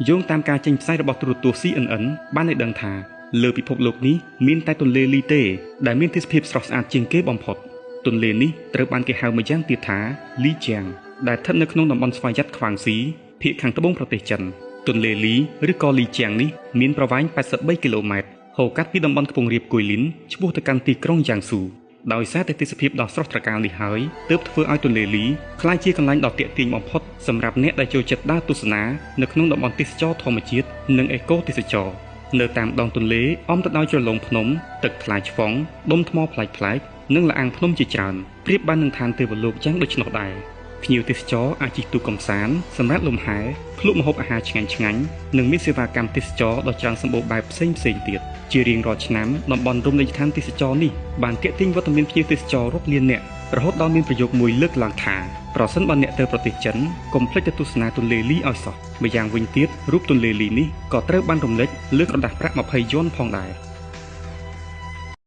យោងតាមការចេញផ្សាយរបស់ទូរទស្សន៍ CNN បានឲ្យដឹងថាលើពិភពលោកនេះមានតែទន្លេលីទេដែលមានទេសភាពស្រស់ស្អាតជាងគេបំផុតទន្លេនេះត្រូវបានគេហៅម្យ៉ាងទៀតថាលីជាងដែលស្ថិតនៅក្នុងតំបន់ស្វយ័តខ្វាងស៊ីភាគខាងត្បូងប្រទេសចិនទន្លេលីឬក៏លីជាងនេះមានប្រវែង83គីឡូម៉ែត្រហូរកាត់ពីតំបន់ខ្ពង់រាបគុយលីនឆ្ពោះទៅកាន់ទីក្រុងយ៉ាងស៊ូដោយសារតែទេសភាពដ៏ស្រស់ត្រកាលនេះហើយទើបធ្វើឲ្យទន្លេលីក្លាយជាកន្លែងដ៏ទាក់ទាញបំផុតសម្រាប់អ្នកដែលចូលចិត្តដើរទស្សនានៅក្នុងតំបន់ទេសចរណ៍ធម្មជាតិនិងអេកូទេសចរណ៍នៅតាមដងទន្លេអមទៅដោយជ្រលងភ្នំទឹកថ្លាឆ្វង់ដុំថ្មប្លែកៗនិងល្អាងភ្នំជាច្រើនប្រៀបបាននឹងឋានទេវលោកយ៉ាងដូច្នោះដែរភ្ញៀវទេសចរអាចជិះទូកកម្សាន្តសម្រាប់លំហែភ្លក់ម្ហូបអាហារឆ្ងាញ់ៗនិងមានសេវាកម្មទេសចរដ៏ច្រើនសម្បូរបែបផ្សេងៗទៀតជារៀងរាល់ឆ្នាំតំបន់រមណីយដ្ឋានទេសចរនេះបានទាក់ទាញវត្តមានភ្ញៀវទេសចររាប់លាននាក់រហូតដល់មានប្រយោគមួយលើកឡើងថាប្រសិនបើអ្នកទៅប្រទេសចិនកុំភ្លេចទៅទស្សនាទន្លេលីឲ្យសោះម្យ៉ាងវិញទៀតរូបទន្លេលីនេះក៏ត្រូវបានរំលេចលើក្រដាសប្រាក់20 យួនផងដែរ